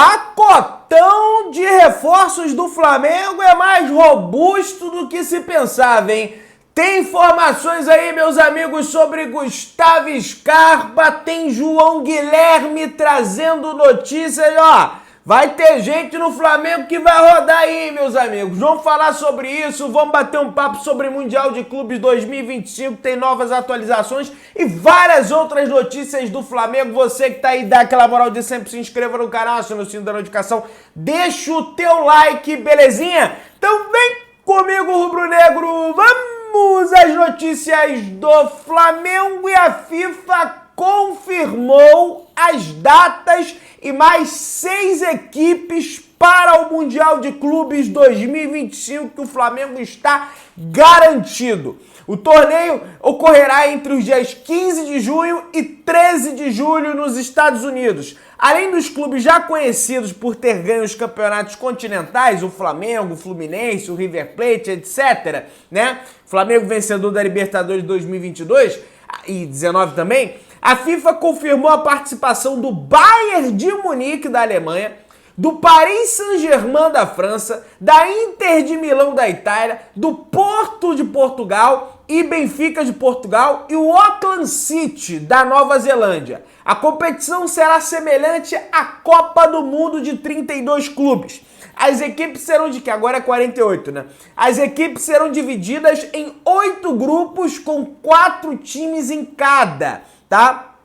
Pacotão de reforços do Flamengo é mais robusto do que se pensava, hein? Tem informações aí, meus amigos, sobre Gustavo Scarpa, tem João Guilherme trazendo notícias, ó. Vai ter gente no Flamengo que vai rodar aí, meus amigos. Vamos falar sobre isso, vamos bater um papo sobre Mundial de Clubes 2025, tem novas atualizações e várias outras notícias do Flamengo. Você que tá aí, dá aquela moral de sempre, se inscreva no canal, aciona o sininho da notificação, deixa o teu like, belezinha? Então vem comigo, rubro-negro, vamos às notícias do Flamengo. E a FIFA confirmou as datas e mais 6 equipes para o Mundial de Clubes 2025, que o Flamengo está garantido. O torneio ocorrerá entre os dias 15 de junho e 13 de julho nos Estados Unidos. Além dos clubes já conhecidos por ter ganho os campeonatos continentais, o Flamengo, o Fluminense, o River Plate, etc., né? Flamengo vencedor da Libertadores 2022 e 19 também. A FIFA confirmou a participação do Bayern de Munique da Alemanha, do Paris Saint-Germain da França, da Inter de Milão da Itália, do Porto de Portugal e Benfica de Portugal e o Auckland City da Nova Zelândia. A competição será semelhante à Copa do Mundo de 32 clubes. As equipes serão de que agora é 48, né? As equipes serão divididas em 8 grupos com 4 times em cada, tá?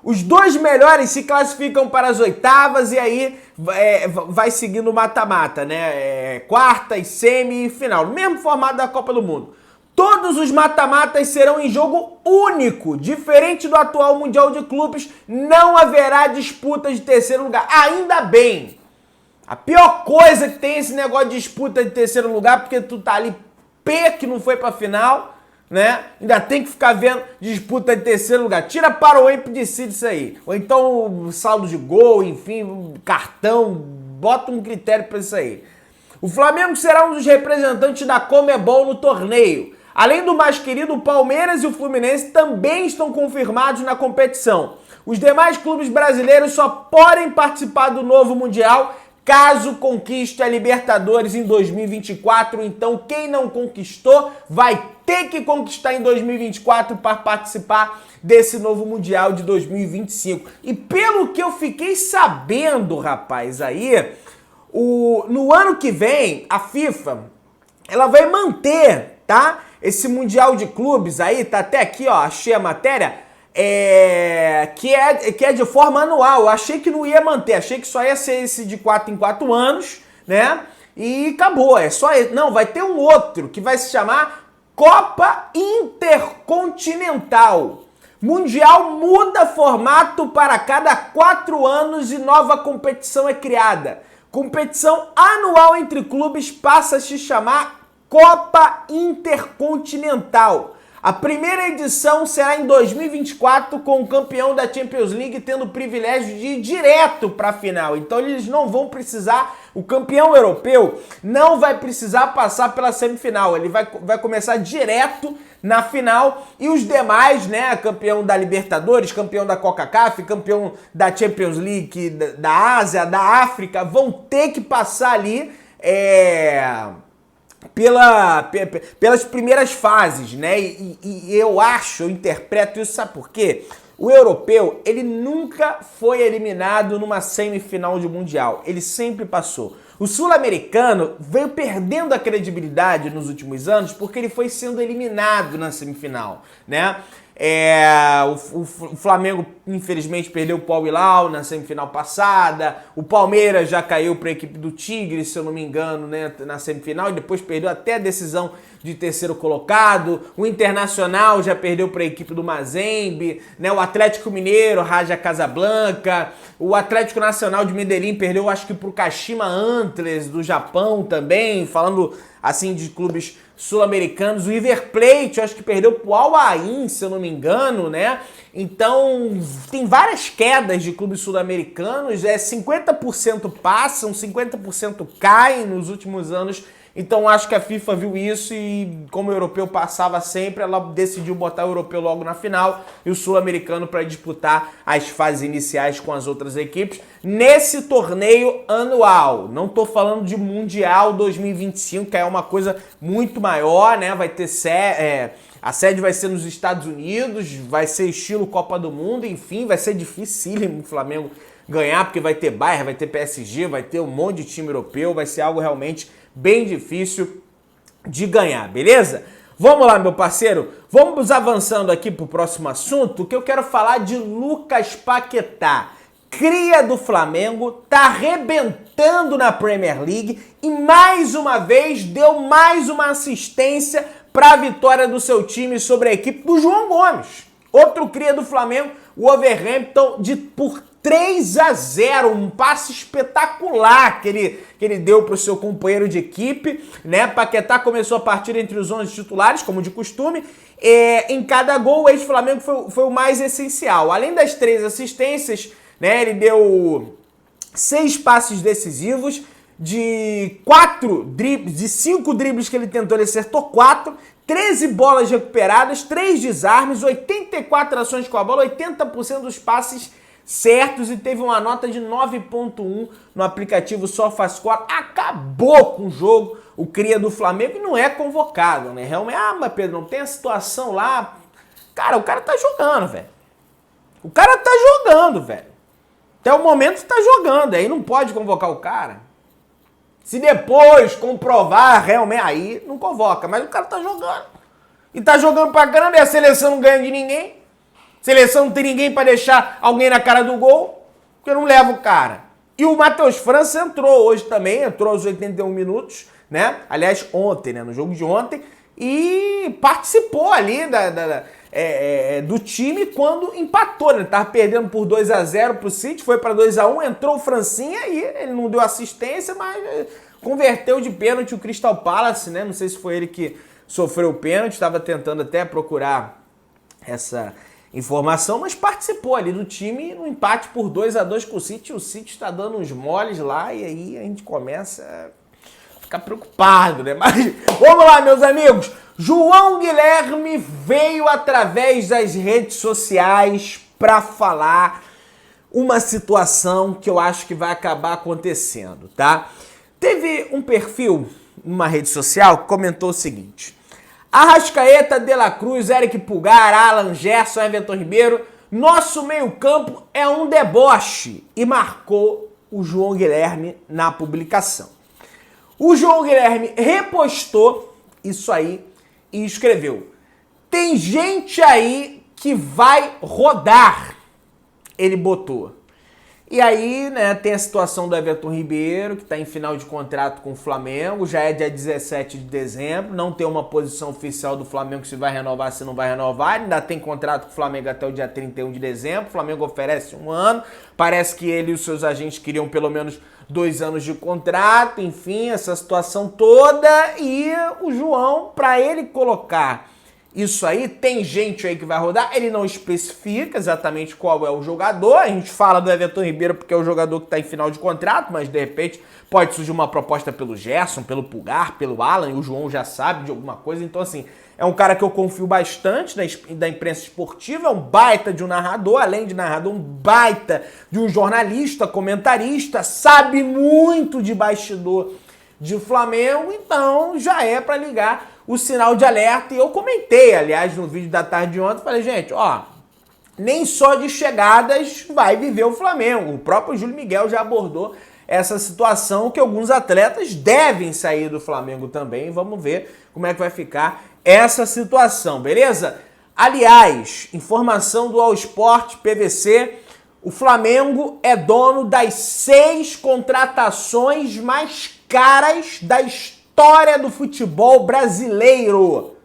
Os 2 melhores se classificam para as oitavas e aí vai seguindo o mata-mata, né? Quartas, semi e final. Mesmo formato da Copa do Mundo. Todos os mata-matas serão em jogo único. Diferente do atual Mundial de Clubes, não haverá disputa de terceiro lugar. Ainda bem! A pior coisa que tem é esse negócio de disputa de terceiro lugar, porque tu tá ali que não foi pra final, né? Ainda tem que ficar vendo disputa de terceiro lugar. Tira para o EMP, decide isso aí. Ou então saldo de gol, enfim, cartão, bota um critério pra isso aí. O Flamengo será um dos representantes da Conmebol no torneio. Além do mais querido, o Palmeiras e o Fluminense também estão confirmados na competição. Os demais clubes brasileiros só podem participar do novo Mundial caso conquiste a Libertadores em 2024, então quem não conquistou vai ter que conquistar em 2024 para participar desse novo Mundial de 2025. E pelo que eu fiquei sabendo, rapaz, aí, no ano que vem, a FIFA, ela vai manter, tá? Esse Mundial de Clubes aí, tá até aqui, ó, achei a matéria, que é de forma anual. Eu achei que não ia manter, achei que só ia ser esse de 4 em 4 anos, né? E acabou, não, vai ter um outro que vai se chamar Copa Intercontinental. Mundial muda formato para cada 4 anos e nova competição é criada. Competição anual entre clubes passa a se chamar Copa Intercontinental. A primeira edição será em 2024, com o campeão da Champions League tendo o privilégio de ir direto para a final. Então eles não vão precisar, o campeão europeu não vai precisar passar pela semifinal. Ele vai começar direto na final e os demais, né, campeão da Libertadores, campeão da CONCACAF, campeão da Champions League, da Ásia, da África, vão ter que passar ali pelas primeiras fases, né? E eu interpreto isso, sabe por quê? O europeu, ele nunca foi eliminado numa semifinal de Mundial, ele sempre passou. O sul-americano veio perdendo a credibilidade nos últimos anos porque ele foi sendo eliminado na semifinal, né? O Flamengo, infelizmente, perdeu o Al Hilal na semifinal passada. O Palmeiras já caiu para a equipe do Tigre, se eu não me engano, né, na semifinal, e depois perdeu até a decisão de terceiro colocado. O Internacional já perdeu para a equipe do Mazembe, né? O Atlético Mineiro, Raja Casablanca. O Atlético Nacional de Medellín perdeu, acho que, para o Kashima Antlers do Japão também, falando assim de clubes sul-americanos. O River Plate, eu acho que perdeu pro Al Ain, se eu não me engano, né? Então, tem várias quedas de clubes sul-americanos, 50% passam, 50% caem nos últimos anos Então acho que a FIFA viu isso e, como o europeu passava sempre, ela decidiu botar o europeu logo na final e o sul-americano para disputar as fases iniciais com as outras equipes nesse torneio anual. Não tô falando de Mundial 2025, que é uma coisa muito maior, né? Vai ter a sede vai ser nos Estados Unidos, vai ser estilo Copa do Mundo, enfim, vai ser dificílimo o Flamengo ganhar, porque vai ter Bayern, vai ter PSG, vai ter um monte de time europeu, vai ser algo realmente bem difícil de ganhar, beleza? Vamos lá, meu parceiro, vamos avançando aqui pro próximo assunto, que eu quero falar de Lucas Paquetá. Cria do Flamengo, tá arrebentando na Premier League e mais uma vez deu mais uma assistência para a vitória do seu time sobre a equipe do João Gomes. Outro cria do Flamengo, o Wolverhampton, por 3-0, um passe espetacular que ele deu para o seu companheiro de equipe, né? Paquetá começou a partida entre os 11 titulares, como de costume. Em cada gol, o ex-Flamengo foi o mais essencial. Além das 3 assistências, né? Ele deu 6 passes decisivos. De 5 dribles que ele tentou, ele acertou 4, 13 bolas recuperadas, 3 desarmes, 84 ações com a bola, 80% dos passes certos e teve uma nota de 9.1 no aplicativo SofaScore. Acabou com o jogo, o cria do Flamengo, e não é convocado, né? Realmente, mas Pedro, não tem a situação lá. Cara, o cara tá jogando, velho. O cara tá jogando, velho. Até o momento tá jogando, aí não pode convocar o cara. Se depois comprovar realmente, aí não convoca, mas o cara tá jogando. E tá jogando pra caramba e a seleção não ganha de ninguém. Seleção não tem ninguém pra deixar alguém na cara do gol, porque não leva o cara. E o Matheus França entrou hoje também, entrou aos 81 minutos, né? Aliás, ontem, né? No jogo de ontem. E participou ali do time quando empatou, né? Tava perdendo por 2-0 pro City, foi para 2-1, entrou o Francinha e ele não deu assistência, mas converteu de pênalti o Crystal Palace, né? Não sei se foi ele que sofreu o pênalti, estava tentando até procurar essa informação, mas participou ali do time no empate por 2-2 com o City. O City está dando uns moles lá e aí a gente começa a ficar preocupado, né? Mas vamos lá, meus amigos. João Guilherme veio através das redes sociais para falar uma situação que eu acho que vai acabar acontecendo, tá? Teve um perfil numa rede social que comentou o seguinte: Arrascaeta, De La Cruz, Eric Pulgar, Alan, Gerson, Everton Ribeiro, nosso meio-campo é um deboche, e marcou o João Guilherme na publicação. O João Guilherme repostou isso aí e escreveu: tem gente aí que vai rodar, ele botou. E aí, né, tem a situação do Everton Ribeiro, que está em final de contrato com o Flamengo, já é dia 17 de dezembro, não tem uma posição oficial do Flamengo se vai renovar, se não vai renovar, ainda tem contrato com o Flamengo até o dia 31 de dezembro, o Flamengo oferece 1 ano, parece que ele e os seus agentes queriam pelo menos 2 anos de contrato, enfim, essa situação toda, e o João, para ele colocar isso aí, tem gente aí que vai rodar, ele não especifica exatamente qual é o jogador, a gente fala do Everton Ribeiro porque é o jogador que está em final de contrato, mas de repente pode surgir uma proposta pelo Gerson, pelo Pulgar, pelo Alan, e o João já sabe de alguma coisa, então assim, é um cara que eu confio bastante da imprensa esportiva, é um baita de um narrador, além de narrador, um baita de um jornalista, comentarista, sabe muito de bastidor de Flamengo, então já é para ligar o sinal de alerta. E eu comentei, aliás, no vídeo da tarde de ontem, falei, gente, ó, nem só de chegadas vai viver o Flamengo. O próprio Júlio Miguel já abordou essa situação, que alguns atletas devem sair do Flamengo também. Vamos ver como é que vai ficar essa situação, beleza? Aliás, informação do All Sport PVC, o Flamengo é dono das 6 contratações mais caras da história do futebol brasileiro.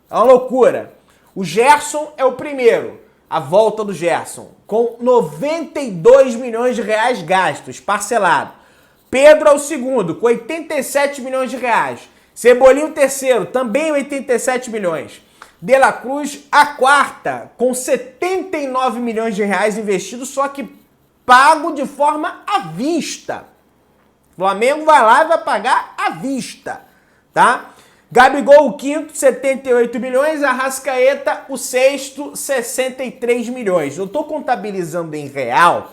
É uma loucura. O Gerson é o primeiro, a volta do Gerson, com 92 milhões de reais gastos, parcelado. Pedro é o segundo, com 87 milhões de reais. Cebolinha o terceiro, também 87 milhões. De La Cruz a quarta, com 79 milhões de reais investidos, só que pago de forma à vista. O Flamengo vai lá e vai pagar à vista. tá? Gabigol, o quinto, 78 milhões, Arrascaeta, o sexto, 63 milhões. Eu tô contabilizando em real,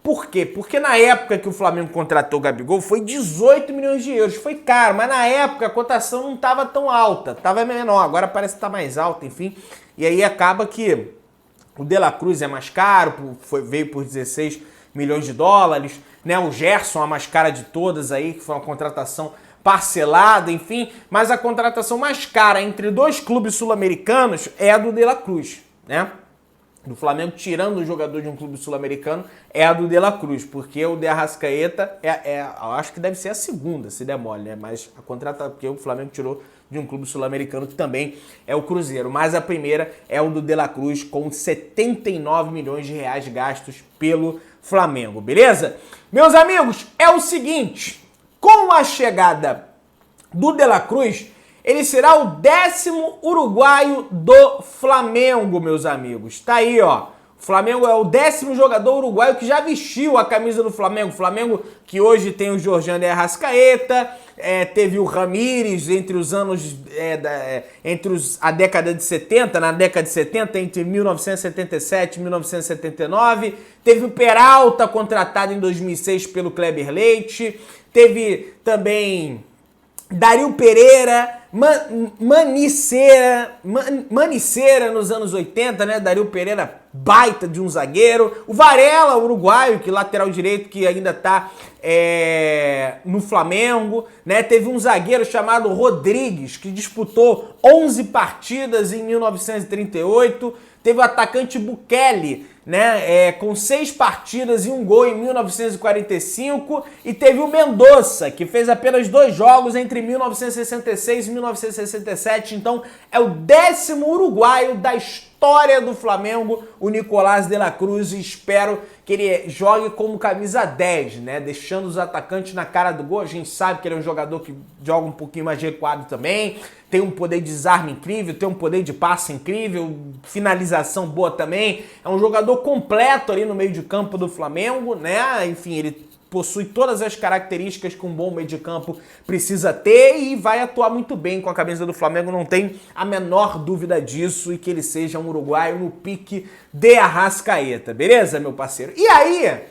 por quê? Porque na época que o Flamengo contratou o Gabigol foi 18 milhões de euros, foi caro, mas na época a cotação não estava tão alta, estava menor, agora parece que está mais alta, enfim, e aí acaba que o De La Cruz é mais caro, veio por 16 milhões de dólares, né? O Gerson, a mais cara de todas aí, que foi uma contratação parcelada, enfim, mas a contratação mais cara entre dois clubes sul-americanos é a do De La Cruz, né? Do Flamengo, tirando o jogador de um clube sul-americano, é a do De La Cruz, porque o de Arrascaeta eu acho que deve ser a segunda, se der mole, né? Mas a contrata, porque o Flamengo tirou de um clube sul-americano que também é o Cruzeiro. Mas a primeira é o do De La Cruz, com 79 milhões de reais gastos pelo Flamengo, beleza? Meus amigos, é o seguinte, com a chegada do De La Cruz, ele será o 10º uruguaio do Flamengo, meus amigos. Tá aí, ó. O Flamengo é o 10º jogador uruguaio que já vestiu a camisa do Flamengo. O Flamengo que hoje tem o Georgiano e Arrascaeta, teve o Ramírez entre os anos, a década de 70, na década de 70, entre 1977 e 1979. Teve o Peralta, contratado em 2006 pelo Kleber Leite. Teve também Dario Pereira, Maniceira nos anos 80, né? Dario Pereira, baita de um zagueiro. O Varela, uruguaio, que lateral direito, que ainda tá no Flamengo, né? Teve um zagueiro chamado Rodrigues, que disputou 11 partidas em 1938. Teve o atacante Bukele, né, com 6 partidas e 1 gol em 1945, e teve o Mendonça, que fez apenas 2 jogos entre 1966 e 1967, então é o 10º uruguaio da história do Flamengo, o Nicolás de la Cruz, e espero que ele jogue como camisa 10, né, deixando os atacantes na cara do gol. A gente sabe que ele é um jogador que joga um pouquinho mais recuado também, tem um poder de desarme incrível, tem um poder de passe incrível, finalização boa também, é um jogador completo ali no meio de campo do Flamengo, né? Enfim, ele possui todas as características que um bom meio de campo precisa ter e vai atuar muito bem com a camisa do Flamengo, não tem a menor dúvida disso, e que ele seja um uruguaio no pique de Arrascaeta, beleza, meu parceiro? E aí,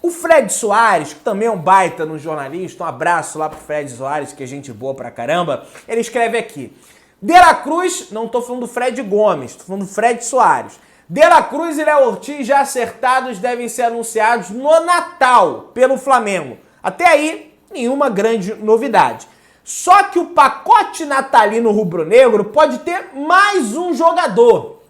o Fred Soares, que também é um baita no jornalista, um abraço lá pro Fred Soares, que é gente boa pra caramba, ele escreve aqui: De La Cruz, não tô falando do Fred Gomes, tô falando do Fred Soares. De La Cruz e Léo Ortiz já acertados devem ser anunciados no Natal pelo Flamengo. Até aí, nenhuma grande novidade. Só que o pacote natalino rubro-negro pode ter mais um jogador.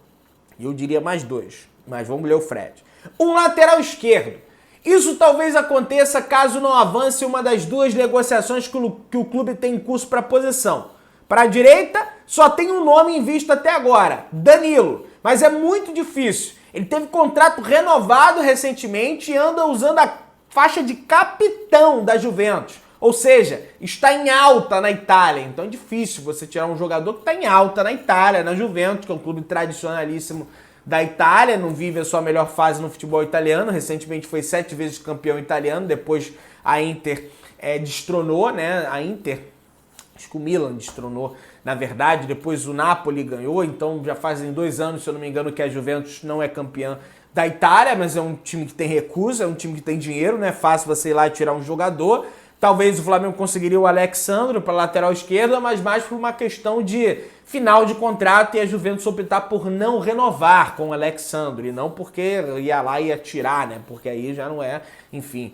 Eu diria mais 2, mas vamos ler o Fred. Um lateral esquerdo. Isso talvez aconteça caso não avance uma das 2 negociações que o clube tem em curso para a posição. Para a direita, só tem um nome em vista até agora, Danilo. Mas é muito difícil. Ele teve contrato renovado recentemente e anda usando a faixa de capitão da Juventus. Ou seja, está em alta na Itália. Então é difícil você tirar um jogador que está em alta na Itália, na Juventus, que é um clube tradicionalíssimo da Itália, não vive a sua melhor fase no futebol italiano. Recentemente foi 7 vezes campeão italiano, depois a Inter destronou, né? Acho que o Milan destronou, na verdade, depois o Napoli ganhou, então já fazem 2 anos, se eu não me engano, que a Juventus não é campeã da Itália, mas é um time que tem recurso, é um time que tem dinheiro, não é fácil você ir lá e tirar um jogador. Talvez o Flamengo conseguiria o Alexandro para lateral esquerda, mas mais por uma questão de final de contrato e a Juventus optar por não renovar com o Alexandro, e não porque ia lá e ia tirar, né? Porque aí já não é, enfim,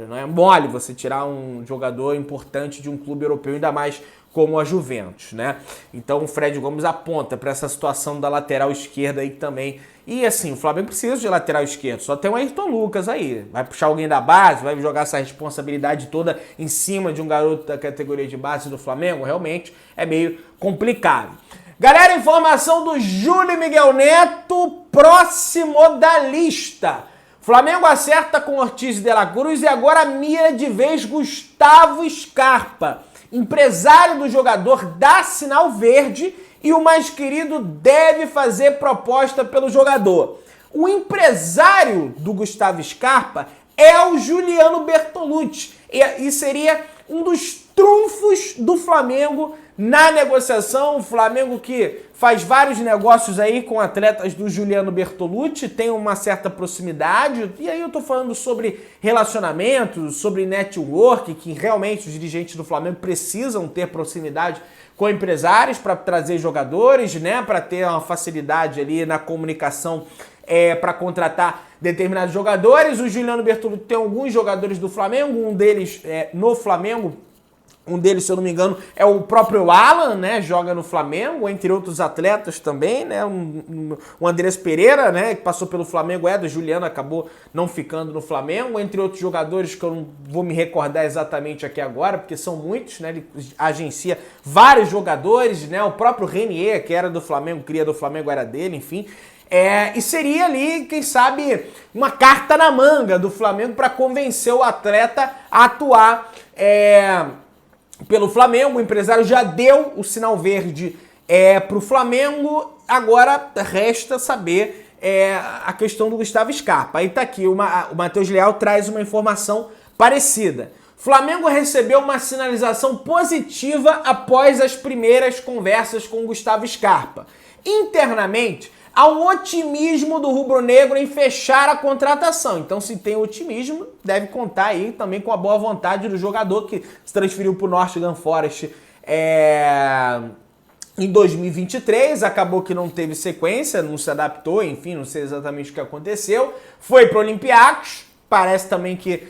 não é mole você tirar um jogador importante de um clube europeu, ainda mais como a Juventus, né? Então o Fred Gomes aponta para essa situação da lateral esquerda aí também. E assim, o Flamengo precisa de lateral esquerdo, só tem o Ayrton Lucas aí. Vai puxar alguém da base, vai jogar essa responsabilidade toda em cima de um garoto da categoria de base do Flamengo? Realmente é meio complicado. Galera, informação do Júlio Miguel Neto, próximo da lista. Flamengo acerta com Ortiz e De La Cruz e agora mira de vez Gustavo Scarpa. Empresário do jogador dá sinal verde e o mais querido deve fazer proposta pelo jogador. O empresário do Gustavo Scarpa é o Juliano Bertolucci e seria um dos trunfos do Flamengo na negociação. O Flamengo que faz vários negócios aí com atletas do Juliano Bertolucci, tem uma certa proximidade, e aí eu tô falando sobre relacionamento, sobre network, que realmente os dirigentes do Flamengo precisam ter proximidade com empresários para trazer jogadores, né, para ter uma facilidade ali na comunicação para contratar determinados jogadores. O Juliano Bertolucci tem alguns jogadores do Flamengo, um deles no Flamengo, um deles, se eu não me engano, é o próprio Alan, né, joga no Flamengo, entre outros atletas também, né, o Andrés Pereira, né, que passou pelo Flamengo, do Juliano, acabou não ficando no Flamengo, entre outros jogadores que eu não vou me recordar exatamente aqui agora, porque são muitos, né, ele agencia vários jogadores, né, o próprio Renier, que era do Flamengo, cria do Flamengo, era dele, enfim. E seria ali, quem sabe, uma carta na manga do Flamengo para convencer o atleta a atuar pelo Flamengo. O empresário já deu o sinal verde para o Flamengo, agora resta saber a questão do Gustavo Scarpa. Aí tá aqui, o Matheus Leal traz uma informação parecida. Flamengo recebeu uma sinalização positiva após as primeiras conversas com o Gustavo Scarpa. Internamente, há um otimismo do rubro-negro em fechar a contratação. Então, se tem otimismo, deve contar aí também com a boa vontade do jogador que se transferiu para o Nottingham Forest em 2023. Acabou que não teve sequência, não se adaptou, enfim, não sei exatamente o que aconteceu. Foi para o Olympiacos, parece também que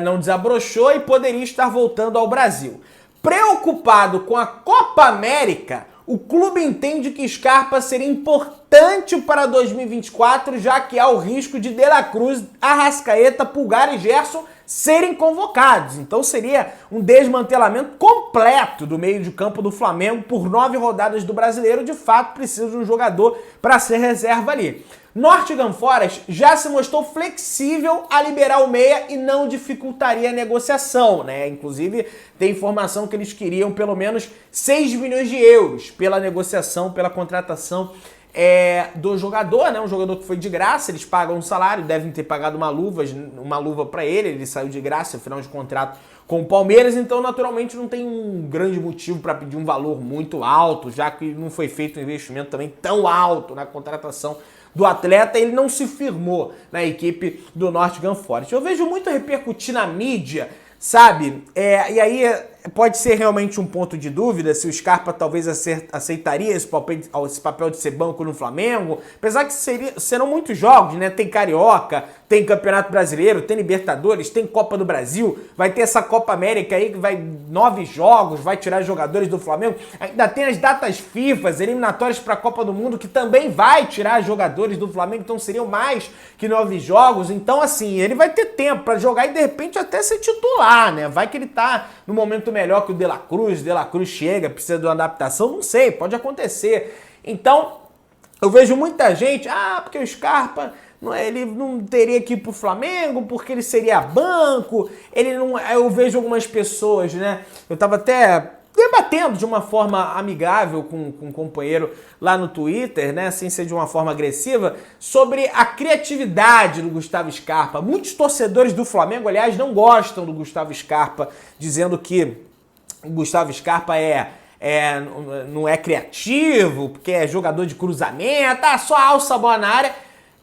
não desabrochou e poderia estar voltando ao Brasil. Preocupado com a Copa América, o clube entende que Scarpa seria importante para 2024, já que há o risco de De La Cruz, Arrascaeta, Pulgar e Gerson serem convocados. Então seria um desmantelamento completo do meio de campo do Flamengo por 9 rodadas do Brasileiro. De fato, precisa de um jogador para ser reserva ali. Nottingham Forest já se mostrou flexível a liberar o meia e não dificultaria a negociação, né? Inclusive, tem informação que eles queriam pelo menos 6 milhões de euros pela negociação, pela contratação do jogador, né? Um jogador que foi de graça, eles pagam um salário, devem ter pagado uma luva para ele saiu de graça, final de contrato com o Palmeiras, então naturalmente não tem um grande motivo para pedir um valor muito alto, já que não foi feito um investimento também tão alto na contratação do atleta. Ele não se firmou na equipe do Nottingham Forest. Eu vejo muito repercutir na mídia, sabe? E aí pode ser realmente um ponto de dúvida se o Scarpa talvez aceitaria esse papel de ser banco no Flamengo, apesar que serão muitos jogos, né? Tem Carioca, tem Campeonato Brasileiro, tem Libertadores, tem Copa do Brasil, vai ter essa Copa América aí que vai 9 jogos, vai tirar jogadores do Flamengo, ainda tem as datas FIFA, eliminatórias para a Copa do Mundo, que também vai tirar jogadores do Flamengo, então seriam mais que 9 jogos, então assim, ele vai ter tempo para jogar e de repente até ser titular, né? Vai que ele tá no momento melhor que o De La Cruz chega, precisa de uma adaptação, não sei, pode acontecer. Então, eu vejo muita gente, porque o Scarpa, ele não teria que ir pro Flamengo, porque ele seria banco, ele não... Eu vejo algumas pessoas, né, eu tava até debatendo de uma forma amigável com um companheiro lá no Twitter, né, sem ser de uma forma agressiva, sobre a criatividade do Gustavo Scarpa. Muitos torcedores do Flamengo, aliás, não gostam do Gustavo Scarpa, dizendo que o Gustavo Scarpa não é criativo, porque é jogador de cruzamento, só alça a bola na área.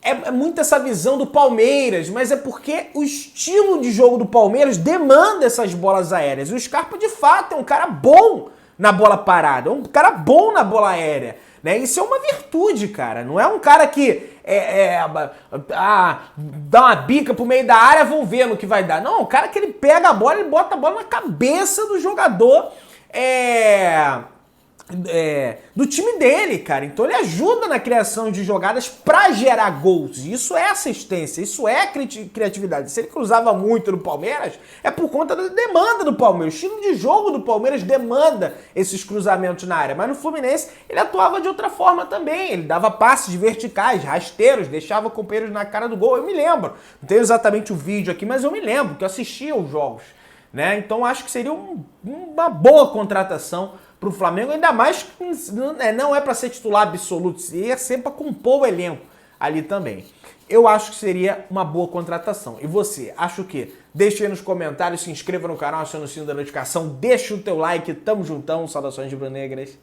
É muito essa visão do Palmeiras, mas é porque o estilo de jogo do Palmeiras demanda essas bolas aéreas. E o Scarpa, de fato, é um cara bom na bola parada, é um cara bom na bola aérea, né? Isso é uma virtude, cara. Não é um cara que dá uma bica pro meio da área, vão ver no que vai dar. Não, é um cara que ele pega a bola e bota a bola na cabeça do jogador do time dele, cara. Então ele ajuda na criação de jogadas pra gerar gols. Isso é assistência, isso é criatividade. Se ele cruzava muito no Palmeiras, é por conta da demanda do Palmeiras. O estilo de jogo do Palmeiras demanda esses cruzamentos na área. Mas no Fluminense ele atuava de outra forma também. Ele dava passes verticais, rasteiros, deixava companheiros na cara do gol. Eu me lembro. Não tenho exatamente o vídeo aqui, mas eu me lembro que eu assistia os jogos, né? Então acho que seria uma boa contratação para o Flamengo, ainda mais que não é para ser titular absoluto, seria sempre para compor o elenco ali também. Eu acho que seria uma boa contratação. E você, acha o quê? Deixa aí nos comentários, se inscreva no canal, aciona o sininho da notificação, deixa o teu like, tamo juntão, saudações rubro-negras.